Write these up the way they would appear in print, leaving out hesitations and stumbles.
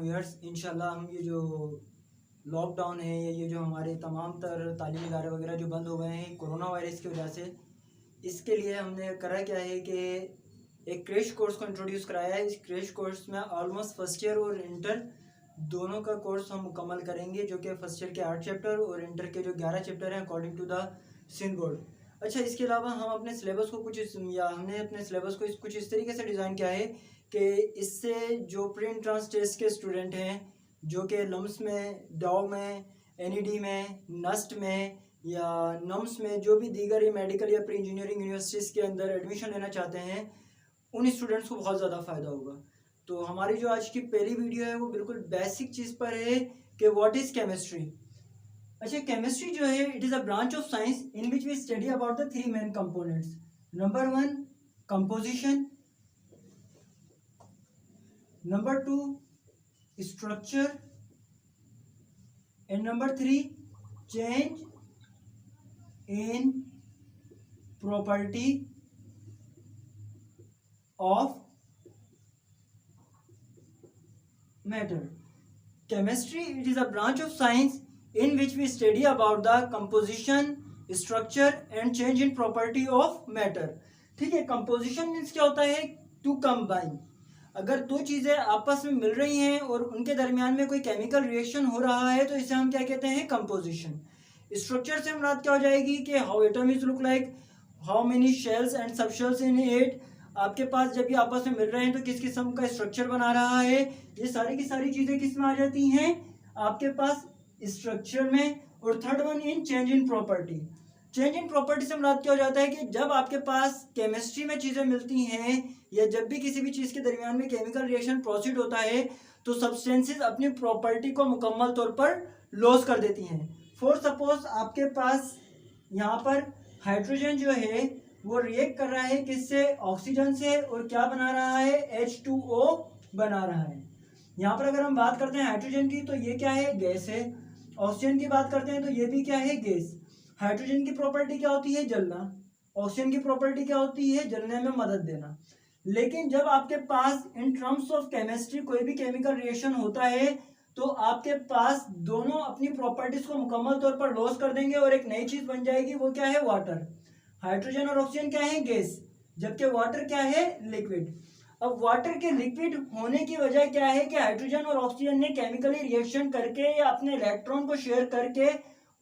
Viewers, इंशाल्लाह हम ये जो लॉकडाउन है या ये जो हमारे तमाम तर तालीमी इदारे वगैरह जो बंद हो गए हैं कोरोना वायरस की वजह से, इसके लिए हमने करा क्या है कि एक क्रैश कोर्स को इंट्रोड्यूस कराया है। इस क्रैश कोर्स में ऑलमोस्ट फर्स्ट ईयर और इंटर दोनों का कोर्स हम मुकम्मल करेंगे, जो कि फर्स्ट ईयर के 8 चैप्टर और इंटर के जो 11 चैप्टर हैं according to the Sindh board. अच्छा, इसके अलावा हम अपने सिलेबस को हमने अपने सिलेबस को कुछ इस तरीके से डिज़ाइन किया है कि इससे जो प्री एंट्रेंस टेस्ट के स्टूडेंट हैं जो कि लम्स में, डाउ में, एनईडी में, नस्ट में या नम्स में जो भी दीगर ये मेडिकल या प्री इंजीनियरिंग यूनिवर्सिटीज़ के अंदर एडमिशन लेना चाहते हैं, उन स्टूडेंट्स को बहुत ज़्यादा फ़ायदा होगा। तो हमारी जो आज की पहली वीडियो है वो बिल्कुल बेसिक चीज़ पर है कि व्हाट इज़ केमिस्ट्री। अच्छा, केमिस्ट्री जो है it is a branch of science in which we study about the 3 main components. Number 1 composition, number 2 structure, and number 3 change in property of matter. Chemistry, it is a branch of science in which we study about the composition, structure and change in property of matter. ठीक है, composition means क्या होता है? To combine. अगर दो चीज़ें आपस में मिल रही हैं और उनके दरमियान में कोई केमिकल रिएक्शन हो रहा है तो इसे हम क्या कहते हैं? कंपोजिशन। स्ट्रक्चर से मुराद क्या हो जाएगी कि how atoms look like, how many shells and सब शेल्स इन इट। आपके पास जब ये आपस में मिल रहे हैं तो किस किस्म का स्ट्रक्चर बना रहा है, ये सारी की सारी चीज़ें किस में आ जाती हैं? आपके पास स्ट्रक्चर में। और third one in change in property. Change in property से मुराद क्या हो जाता है कि जब आपके पास केमिस्ट्री में चीज़ें मिलती हैं या जब भी किसी भी चीज़ के दरमियान में केमिकल रिएक्शन प्रोसीड होता है तो सब्सटेंसेस अपनी प्रॉपर्टी को मुकम्मल तौर पर लॉस कर देती हैं। फॉर सपोज आपके पास यहाँ पर हाइड्रोजन जो है वो रिएक्ट कर रहा है किससे? ऑक्सीजन से, और क्या बना रहा है? H2O बना रहा है। यहाँ पर अगर हम बात करते हैं हाइड्रोजन की तो ये क्या है? गैस है। ऑक्सीजन की बात करते हैं तो ये भी क्या है? गैस। हाइड्रोजन की प्रॉपर्टी क्या होती है? जलना। ऑक्सीजन की प्रॉपर्टी क्या होती है? जलने में मदद देना। लेकिन जब आपके पास इन टर्म्स ऑफ केमिस्ट्री कोई भी केमिकल रिएक्शन होता है तो आपके पास दोनों अपनी प्रॉपर्टीज को मुकम्मल तौर पर लॉस कर देंगे और एक नई चीज बन जाएगी। वो क्या है? वाटर। हाइड्रोजन और ऑक्सीजन क्या है? गैस, जबकि वाटर क्या है? लिक्विड। अब वाटर के लिक्विड होने की वजह क्या है कि हाइड्रोजन और ऑक्सीजन ने केमिकली रिएक्शन करके या अपने इलेक्ट्रॉन को शेयर करके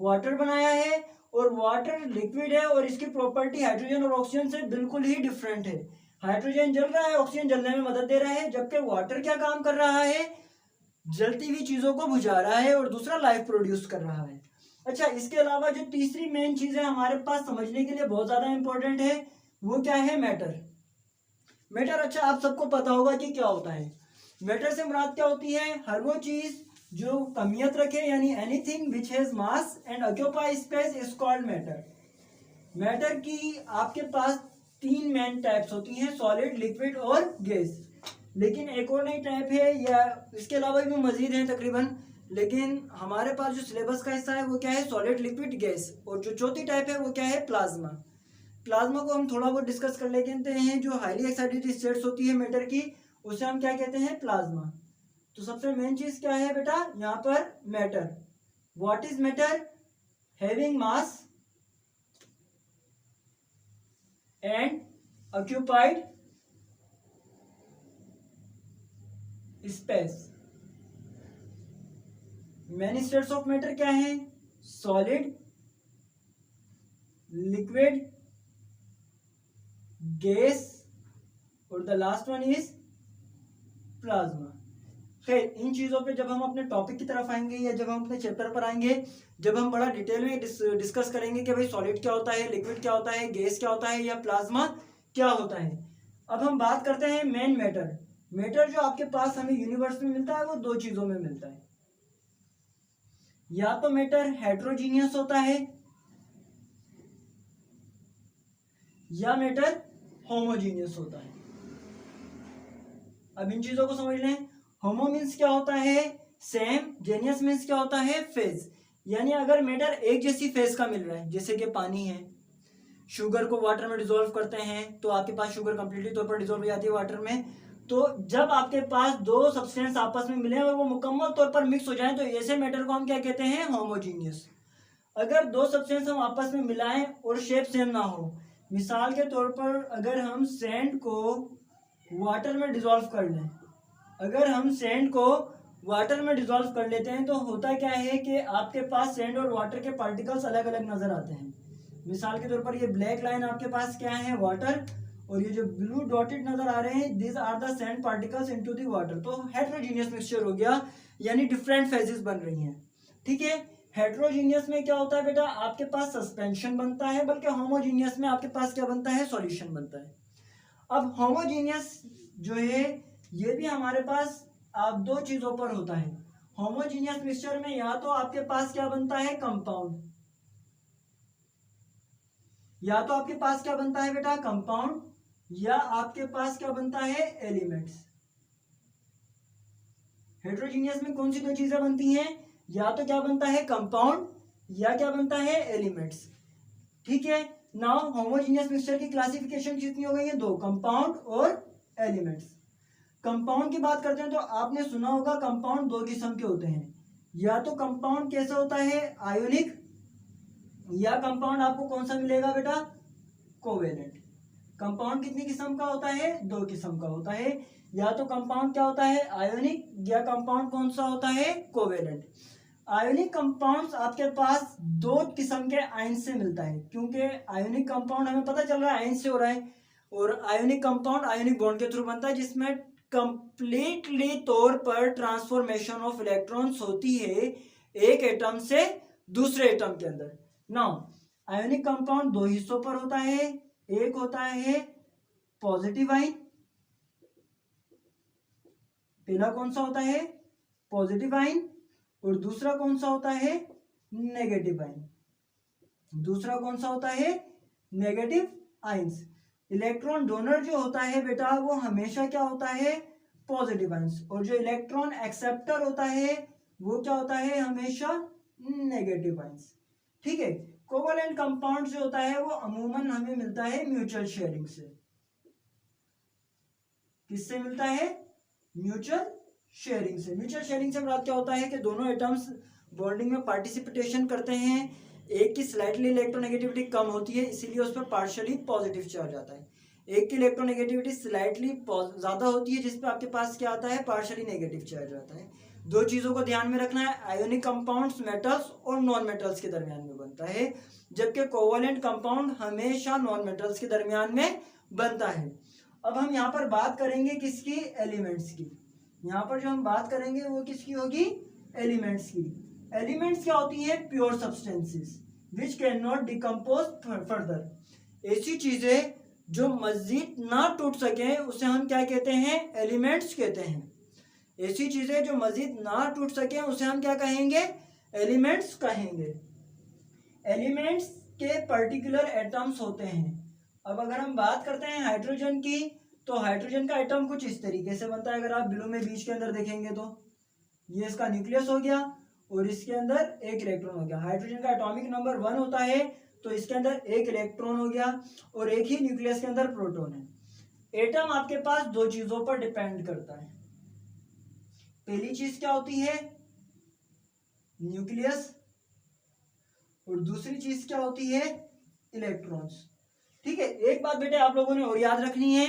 वाटर बनाया है, और वाटर लिक्विड है और इसकी प्रॉपर्टी हाइड्रोजन और ऑक्सीजन से बिल्कुल ही डिफरेंट है। हाइड्रोजन जल रहा है, ऑक्सीजन जलने में मदद दे रहा है, जबकि वाटर क्या काम कर रहा है? जलती हुई चीजों को बुझा रहा है और दूसरा लाइफ प्रोड्यूस कर रहा है। अच्छा, इसके अलावा जो तीसरी मेन चीज है हमारे पास समझने के लिए बहुत ज्यादा इंपॉर्टेंट है, वो क्या है? मैटर। मैटर, अच्छा आप सबको पता होगा कि क्या होता है। मैटर से मुराद क्या होती है? हर वो चीज जो कमियत रखे, यानी anything which has mass and occupy space is called matter. Matter की आपके पास 3 मेन टाइप्स होती हैं, सॉलिड, लिक्विड और गैस। लेकिन एक और नई टाइप है, या इसके अलावा भी मजीद हैं तकरीबन, लेकिन हमारे पास जो सिलेबस का हिस्सा है वो क्या है? Solid, liquid, gas. और जो चौथी टाइप है वो क्या है? प्लाज्मा। प्लाज्मा को हम थोड़ा बहुत डिस्कस कर लेते हैं। जो हाईली एक्साइटेड स्टेट्स होती है मैटर की, उसे हम क्या कहते हैं? प्लाज्मा। तो सबसे मेन चीज क्या है बेटा यहाँ पर? Matter. What is matter? Having mass and occupied space. Many states of matter क्या है? Solid, liquid, gas और the last one is plasma. खैर, इन चीज़ों पे जब हम अपने टॉपिक की तरफ आएंगे या जब हम अपने चैप्टर पर आएंगे, जब हम बड़ा डिटेल में डिस्कस करेंगे कि भाई सॉलिड क्या होता है, लिक्विड क्या होता है, गैस क्या होता है या प्लाज्मा क्या होता है। अब हम बात करते हैं मेन मैटर। मैटर जो आपके पास हमें यूनिवर्स में मिलता है वो दो चीज़ों में मिलता है। या तो मैटर हेट्रोजीनियस होता है या मैटर होमोजीनियस होता है। अब इन चीज़ों को समझ लें। होमो मीन्स क्या होता है? सेम। जेनियस मीन्स क्या होता है? फेज। यानी अगर मैटर एक जैसी फेज का मिल रहा है, जैसे कि पानी है, शुगर को वाटर में डिसॉल्व करते हैं तो आपके पास शुगर कंप्लीटली तौर पर डिसॉल्व हो जाती है वाटर में, तो जब आपके पास दो सब्सटेंस आपस में मिले और वो मुकम्मल तौर पर मिक्स हो जाए तो ऐसे मैटर को हम क्या कहते हैं, होमोजीनियस। अगर दो सब्सटेंस हम आपस में मिलाएं और शेप सेम ना हो, मिसाल के तौर पर अगर हम सैंड को वाटर में डिसॉल्व कर लें, अगर हम सैंड को वाटर में डिसॉल्व कर लेते हैं तो होता क्या है कि आपके पास सैंड और वाटर के पार्टिकल्स अलग अलग नजर आते हैं। मिसाल के तौर पर ये ब्लैक लाइन आपके पास क्या है, वाटर, और ये जो ब्लू डॉटेड नजर आ रहे हैं, this are the sand particles into the water. तो हेट्रोजीनियस मिक्सचर हो गया, यानी डिफरेंट फेजेस बन रही हैं। ठीक है, हेट्रोजीनियस में क्या होता है बेटा, आपके पास सस्पेंशन बनता है, बल्कि होमोजीनियस में आपके पास क्या बनता है, सॉल्यूशन बनता है। अब होमोजीनियस जो है ये भी हमारे पास आप दो चीजों पर होता है। होमोजीनियस मिक्सचर में या तो आपके पास क्या बनता है, कंपाउंड, या तो आपके पास क्या बनता है बेटा, कंपाउंड, या आपके पास क्या बनता है, एलिमेंट्स। हेट्रोजीनियस में कौन सी दो चीजें बनती हैं, या तो क्या बनता है, कंपाउंड, या क्या बनता है, एलिमेंट्स। ठीक है, नाउ होमोजीनियस मिक्सचर की क्लासिफिकेशन कितनी हो गई है, दो, कंपाउंड और एलिमेंट्स। कंपाउंड की बात करते हैं तो आपने सुना होगा कंपाउंड दो किस्म के होते हैं, या तो कंपाउंड कैसा होता है, आयोनिक, या कंपाउंड आपको कौन सा मिलेगा बेटा, कोवेलेंट। कंपाउंड कितनी किस्म का होता है, दो किस्म का होता है, या तो कंपाउंड क्या होता है, आयोनिक, या कंपाउंड कौन सा होता है, कोवेलेंट। आयोनिक कंपाउंड्स आपके पास दो किस्म के आयन से मिलता है, क्योंकि आयोनिक कंपाउंड हमें पता चल रहा है आयन से हो रहा है, और आयोनिक कंपाउंड आयोनिक बॉन्ड के थ्रू बनता है, जिसमें कंप्लीटली तौर पर ट्रांसफॉर्मेशन ऑफ इलेक्ट्रॉन्स होती है एक एटम से दूसरे एटम के अंदर। नाउ आयोनिक कंपाउंड दो हिस्सों पर होता है, एक होता है पॉजिटिव आयन, पहला कौन सा होता है, पॉजिटिव आयन, और दूसरा कौन सा होता है, नेगेटिव आयन। दूसरा कौन सा होता है, नेगेटिव आयंस। इलेक्ट्रॉन डोनर जो होता है बेटा वो हमेशा क्या होता है, पॉजिटिव आयंस, और जो इलेक्ट्रॉन एक्सेप्टर होता है वो क्या होता है, हमेशा नेगेटिव आयंस। ठीक है, कोवेलेंट कंपाउंड जो होता है वो अमूमन हमें मिलता है म्यूचुअल शेयरिंग से। किससे मिलता है, म्यूचुअल शेयरिंग से। म्यूचुअल शेयरिंग से बात क्या होता है कि दोनों एटम्स बॉन्डिंग में पार्टिसिपेशन करते हैं, एक की स्लाइटली इलेक्ट्रोनेगेटिविटी कम होती है इसीलिए उस पर पार्शियली पॉजिटिव चार्ज आता है, एक की इलेक्ट्रोनेगेटिविटी स्लाइटली ज्यादा होती है जिस पे आपके पास क्या आता है, पार्शियली नेगेटिव चार्ज आता है। दो चीजों को ध्यान में रखना है, आयोनिक कंपाउंड्स मेटल्स और नॉन मेटल्स के दरमियान में बनता है, जबकि कोवेलेंट कंपाउंड हमेशा नॉन मेटल्स के दरमियान में बनता है। अब हम यहाँ पर बात करेंगे किसकी, एलिमेंट्स की। यहाँ पर जो हम बात करेंगे वो किसकी होगी, एलिमेंट्स की। एलिमेंट्स क्या होती है, pure substances which can not decompose further. ऐसी चीजें जो मजीद ना टूट सके उसे हम क्या कहते हैं, एलिमेंट्स कहते हैं। ऐसी चीजें जो मजीद ना टूट सके उसे हम क्या कहेंगे, एलिमेंट्स कहेंगे। एलिमेंट्स के पर्टिकुलर एटम्स होते हैं। अब अगर हम बात करते हैं हाइड्रोजन की, तो हाइड्रोजन का एटम कुछ इस तरीके से बनता है। अगर आप ब्लू में बीच के अंदर देखेंगे तो ये इसका न्यूक्लियस हो गया और इसके अंदर एक इलेक्ट्रॉन हो गया। हाइड्रोजन का एटॉमिक नंबर 1 होता है तो इसके अंदर एक इलेक्ट्रॉन हो गया और एक ही न्यूक्लियस के अंदर प्रोटॉन है। एटम आपके पास दो चीजों पर डिपेंड करता है। पहली चीज क्या होती है, न्यूक्लियस, और दूसरी चीज क्या होती है, इलेक्ट्रॉन्स। ठीक है, एक बात बेटे आप लोगों ने और याद रखनी है,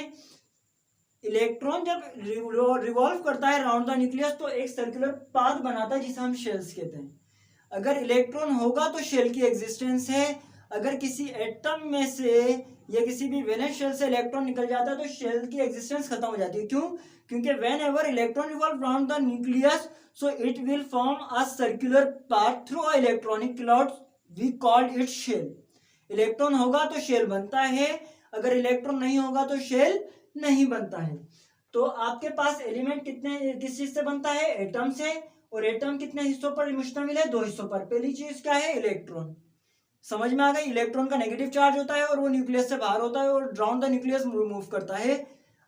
इलेक्ट्रॉन जब रिवॉल्व करता है अराउंड द न्यूक्लियस तो एक सर्कुलर पाथ बनाता है जिसे हम शेल्स कहते हैं। अगर इलेक्ट्रॉन होगा तो शेल की एग्जिस्टेंस है, अगर किसी एटम में से या किसी भी वैलेंस शेल से इलेक्ट्रॉन निकल जाता है तो शेल की एग्जिस्टेंस खत्म हो जाती है। क्यों, क्योंकि whenever electron revolve around the nucleus so it will form a circular path through a electronic cloud, we called it shell. Electron होगा तो शेल बनता है, अगर इलेक्ट्रॉन नहीं होगा तो शेल नहीं बनता है। तो आपके पास एलिमेंट कितने किस चीज से बनता है, एटम से, और एटम कितने हिस्सों पर मुश्तमिल है, दो हिस्सों पर। पहली चीज क्या है, इलेक्ट्रॉन। समझ में आ गई, इलेक्ट्रॉन का नेगेटिव चार्ज होता है और वो न्यूक्लियस से बाहर होता है और अराउंड द न्यूक्लियस मूव करता है।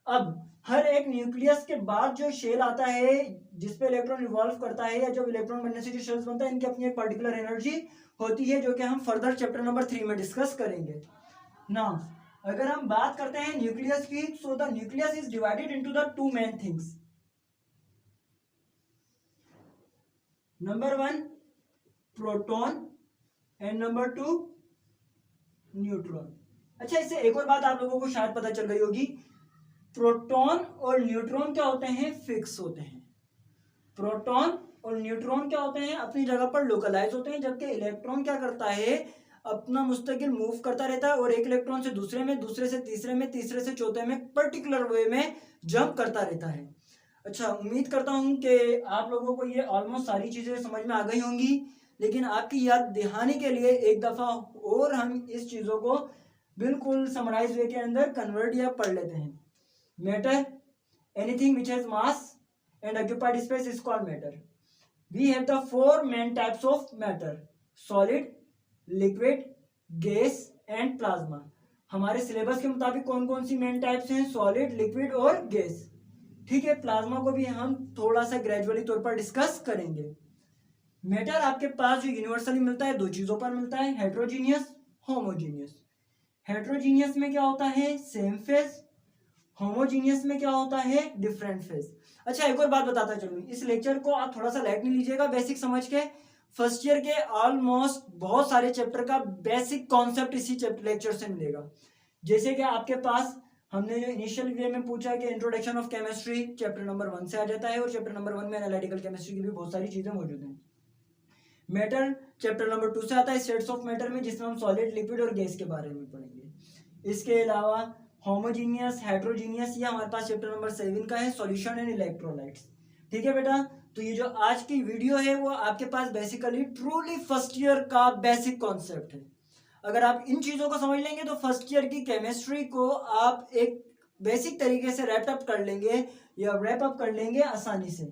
अब हर एक न्यूक्लियस के बाद जो शेल आता है जिसपे इलेक्ट्रॉन रिवॉल्व करता है या जब इलेक्ट्रॉन बनने से जो शेल्स बनता है, इनकी अपनी एक पर्टिकुलर एनर्जी होती है जो कि हम फर्दर चैप्टर नंबर 3 में डिस्कस करेंगे ना। अगर हम बात करते हैं न्यूक्लियस की, so the nucleus is divided into the two main things. Number 1 proton and number 2 neutron. अच्छा, इससे एक और बात आप लोगों को शायद पता चल गई होगी, प्रोटॉन और न्यूट्रॉन क्या होते हैं, फिक्स होते हैं। प्रोटॉन और न्यूट्रॉन क्या होते हैं, अपनी जगह पर लोकलाइज होते हैं, जबकि इलेक्ट्रॉन क्या करता है, अपना मुस्तकिल मूव करता रहता है और एक इलेक्ट्रॉन से दूसरे में, दूसरे से तीसरे में, तीसरे से चौथे में पर्टिकुलर वे में जंप करता रहता है। अच्छा, उम्मीद करता हूं कि आप लोगों को ये ऑलमोस्ट सारी चीजें समझ में आ गई होंगी, लेकिन आपकी याद दहानी के लिए एक दफा और हम इस चीजों को बिल्कुल समराइज वे के अंदर कन्वर्ट या पढ़ लेते हैं। Matter, anything which has mass and occupied space is called matter. We have the four main types of matter: solid, liquid, gas and plasma. हमारे सिलेबस के मुताबिक कौन कौन सी मेन टाइप्स हैं, सॉलिड, लिक्विड और गैस। ठीक है, प्लाज्मा को भी हम थोड़ा सा ग्रेजुअली तौर पर डिस्कस करेंगे। मैटर आपके पास जो यूनिवर्सली मिलता है, दो चीजों पर मिलता है, हेट्रोजीनियस, होमोजीनियस। हेट्रोजीनियस में क्या होता है, सेम फेज। होमोजीनियस में क्या होता है, डिफरेंट फेज। अच्छा, एक और बात बताता चलूं, इस लेक्चर को आप थोड़ा सा लाइट नहीं लीजिएगा, बेसिक समझ के। फर्स्ट ईयर के ऑलमोस्ट बहुत सारे चैप्टर का बेसिक कॉन्सेप्ट इसी लेक्चर से मिलेगा। जैसे कि आपके पास हमने जो इनिशियल वे में पूछा कि introduction of chemistry chapter number 1 से आ जाता है, और चैप्टर नंबर 1 में एनालिटिकल केमिस्ट्री की भी बहुत सारी चीजें मौजूद हैं। मैटर चैप्टर नंबर 2 से आता है, स्टेट्स ऑफ मैटर में, जिसमें हम सॉलिड, लिक्विड और गैस के बारे में पढ़ेंगे। इसके अलावा होमोजीनियस, हेट्रोजीनियस, ये हमारे पास चैप्टर नंबर 7 का है, सॉल्यूशन एंड इलेक्ट्रोलाइट्स। ठीक है बेटा, तो ये जो आज की वीडियो है वो आपके पास बेसिकली ट्रूली फर्स्ट ईयर का बेसिक कॉन्सेप्ट है। अगर आप इन चीजों को समझ लेंगे तो फर्स्ट ईयर की केमिस्ट्री को आप एक बेसिक तरीके से रैप अप कर लेंगे या रैप अप कर लेंगे आसानी से।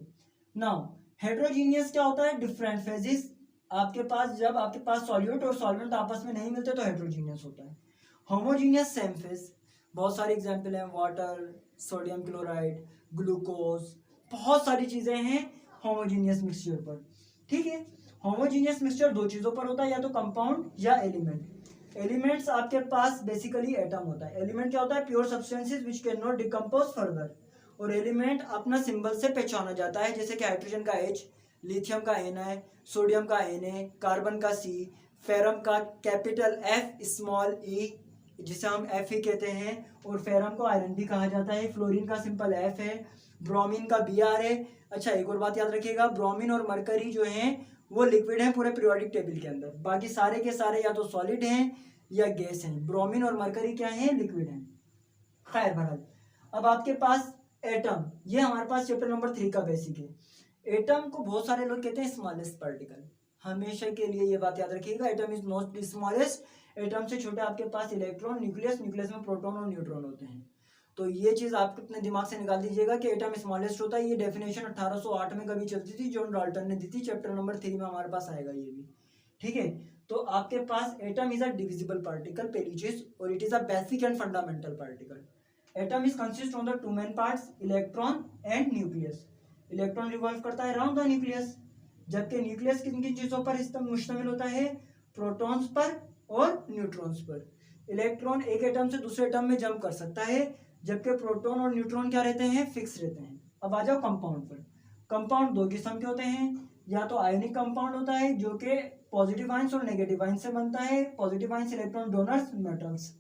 नाउ हेट्रोजीनियस क्या होता है, डिफरेंट फेजेस। आपके पास जब आपके पास सॉल्यूट और सॉल्वेंट आपस में नहीं मिलते तो हेट्रोजीनियस होता है। होमोजीनियस सेम फेज, बहुत सारे एग्जाम्पल हैं, वाटर, सोडियम क्लोराइड, ग्लूकोज, बहुत सारी चीजें हैं होमोजीनियस मिक्सचर पर। ठीक है, होमोजीनियस मिक्सचर दो चीजों पर होता है, या तो कंपाउंड या एलिमेंट। एलिमेंट्स आपके पास बेसिकली एटम होता है। एलिमेंट क्या होता है, pure substances which can not decompose further. और एलिमेंट अपना सिंबल से पहचाना जाता है, जैसे कि हाइड्रोजन का H, लिथियम का Na, सोडियम का Na, कार्बन का C, फेरम का कैपिटल F, स्मॉल e, जिसे हम F ही कहते हैं, और फेरम को आयरन भी कहा जाता है। फ्लोरीन का सिंपल F है, ब्रोमीन का Br है। अच्छा, एक और बात याद रखिएगा, ब्रोमीन और मरकरी जो हैं वो लिक्विड हैं पूरे पीरियोडिक टेबल के अंदर, बाकी सारे के सारे या तो सॉलिड हैं या गैस हैं। ब्रोमीन और मरकरी क्या है, लिक्विड हैं। खैर बहरहाल, अब आपके पास एटम, ये हमारे पास चैप्टर नंबर 3 का बेसिक है। एटम को बहुत सारे लोग कहते हैं स्मॉलेस्ट पार्टिकल। हमेशा के लिए ये बात याद रखिएगा, atom is not smallest. Atom से छोटे आपके पास इलेक्ट्रॉन, न्यूक्लियस, न्यूक्लियस में प्रोटॉन और न्यूट्रॉन होते हैं। तो ये चीज आप अपने दिमाग से निकाल दीजिएगा कि एटम स्मॉलेस्ट होता है। ये डेफिनेशन 1808 में कभी चलती थी, जॉन डाल्टन ने दी थी। चैप्टर नंबर 3 में हमारे पास आएगा ये भी। ठीक है, तो आपके पास atom is a divisible particle, पहली चीज, और it is a basic and fundamental particle. Atom is consist of the two main parts, electron and nucleus. Electron revolve करता है अराउंड द न्यूक्लियस, जबकि न्यूक्लियस किन किन चीजों पर मुश्तमिल होता है, प्रोटॉन्स पर और न्यूट्रॉन्स पर। इलेक्ट्रॉन एक एटम से दूसरे एटम में जंप कर सकता है, जबकि प्रोटॉन और न्यूट्रॉन क्या रहते हैं, फिक्स रहते हैं। अब आ जाओ कंपाउंड पर। कंपाउंड दो किस्म के होते हैं, या तो आयनिक कंपाउंड होता है जो कि पॉजिटिव आयंस और नेगेटिव आयंस से बनता है। Positive ions electron donors, metals,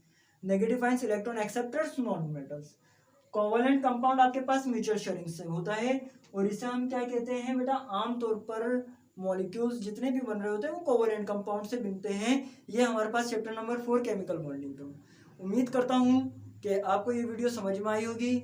negative ions electron acceptors, non metals. Covalent compound आपके पास म्यूचुअल शेयरिंग से होता है, और इसे हम क्या कहते हैं बेटा, आमतौर पर मॉलिक्यूल्स जितने भी बन रहे होते हैं वो कोवलेंट कंपाउंड से बनते हैं। ये हमारे पास चैप्टर नंबर 4 केमिकल बॉन्डिंग का। उम्मीद करता हूँ कि आपको ये वीडियो समझ में आई होगी,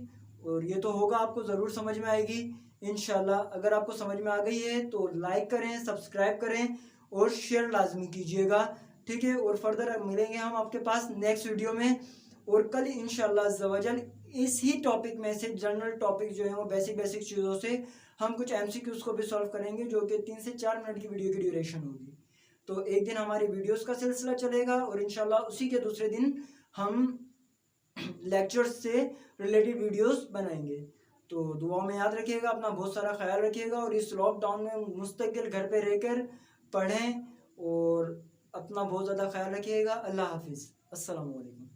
और ये तो होगा, आपको ज़रूर समझ में आएगी इंशाल्लाह। अगर आपको समझ में आ गई है तो लाइक करें, सब्सक्राइब करें और शेयर लाजमी कीजिएगा। ठीक है, और फर्दर मिलेंगे हम आपके पास नेक्स्ट वीडियो में, और कल इंशाल्लाह अज़्ज़ा-वजल इसी टॉपिक में से जनरल टॉपिक जो है वो बेसिक चीज़ों से हम कुछ MCQs को भी सॉल्व करेंगे, जो कि 3 से 4 मिनट की वीडियो की ड्यूरेशन होगी। तो एक दिन हमारी वीडियोस का सिलसिला चलेगा, और इंशाल्लाह उसी के दूसरे दिन हम लेक्चर्स से रिलेटेड वीडियोस बनाएंगे। तो दुआ में याद रखिएगा, अपना बहुत सारा ख्याल रखिएगा, और इस लॉकडाउन में मुस्तकिल घर पे रहकर पढ़ें और अपना बहुत ज़्यादा ख्याल रखिएगा। अल्लाह हाफिज़, अस्सलाम वालेकुम।